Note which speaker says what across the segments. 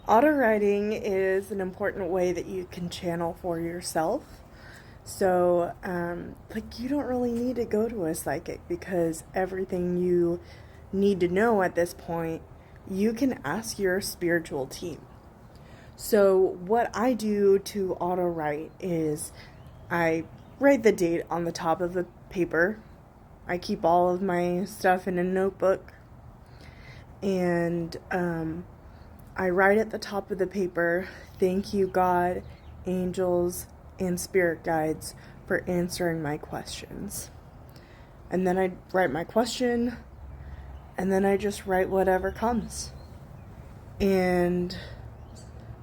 Speaker 1: Auto writing is an important way that you can channel for yourself. So, you don't really need to go to a psychic because everything you need to know at this point, you can ask your spiritual team. So, what I do to auto write is I write the date on the top of the paper. I keep all of my stuff in a notebook, and I write at the top of the paper, "Thank you, God, angels, and spirit guides for answering my questions." And then I write my question, and then I just write whatever comes. And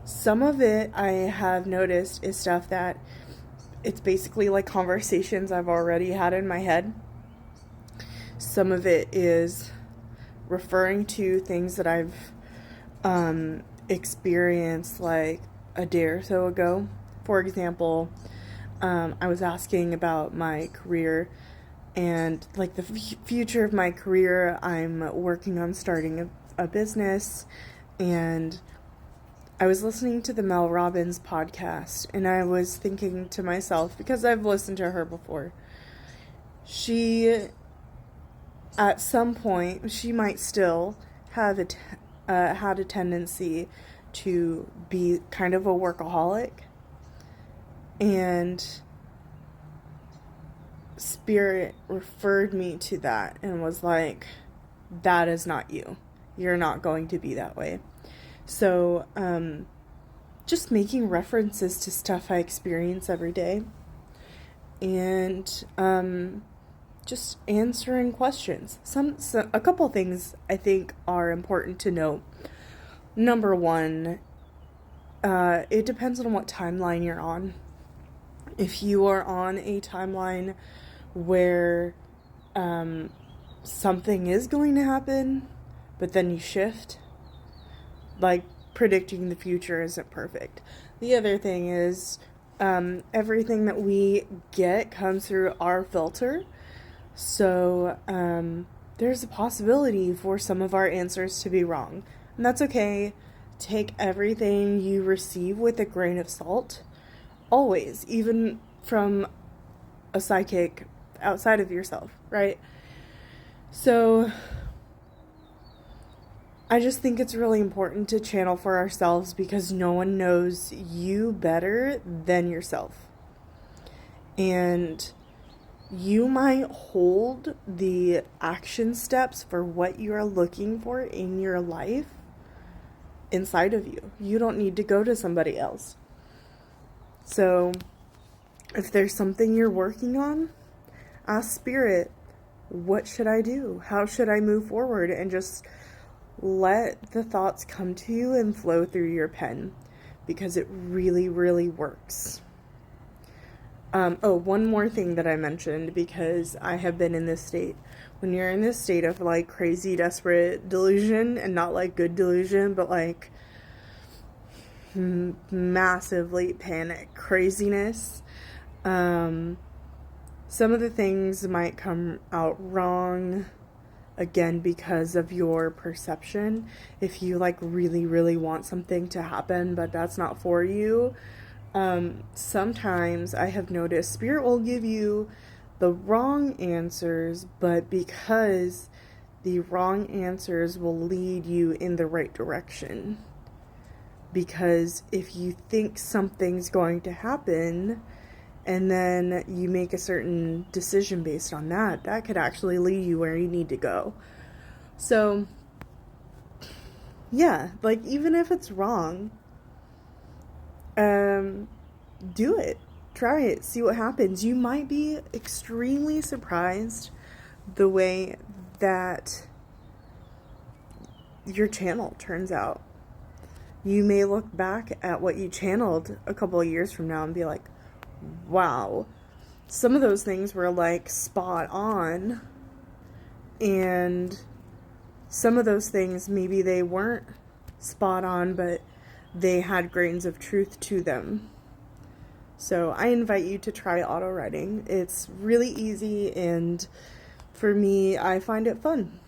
Speaker 1: some of it I have noticed is stuff that it's basically like conversations I've already had in my head. Some of it is referring to things that I've experienced like a day or so ago. For example, I was asking about my career and like the future of my career. I'm working on starting a business, and I was listening to the Mel Robbins podcast, and I was thinking to myself, because I've listened to her before, she, at some point, she might still have had a tendency to be kind of a workaholic, and Spirit referred me to that and was like, that is not you. You're not going to be that way. So, just making references to stuff I experience every day, and just answering questions. A couple things I think are important to note. Number one, it depends on what timeline you're on. If you are on a timeline where something is going to happen, but then you shift, like predicting the future isn't perfect. The other thing is everything that we get comes through our filter. So there's a possibility for some of our answers to be wrong. And that's okay. Take everything you receive with a grain of salt. Always. Even from a psychic outside of yourself, right? So I just think it's really important to channel for ourselves because no one knows you better than yourself. And you might hold the action steps for what you are looking for in your life inside of you. You don't need to go to somebody else. So if there's something you're working on, ask Spirit, what should I do? How should I move forward? And just let the thoughts come to you and flow through your pen, because it really, really works. One more thing that I mentioned, because I have been in this state. When you're in this state of like crazy, desperate delusion, and not like good delusion, but like massively panic craziness, some of the things might come out wrong, again, because of your perception. If you like really, really want something to happen, but that's not for you, sometimes I have noticed Spirit will give you the wrong answers, but because the wrong answers will lead you in the right direction. Because if you think something's going to happen, and then you make a certain decision based on that, that could actually lead you where you need to go. So, yeah, like even if it's wrong, do it. Try it. See what happens. You might be extremely surprised the way that your channel turns out. You may look back at what you channeled a couple of years from now and be like, wow, some of those things were like spot on, and some of those things maybe they weren't spot on, but they had grains of truth to them. So I invite you to try auto writing. It's really easy, and for me, I find it fun.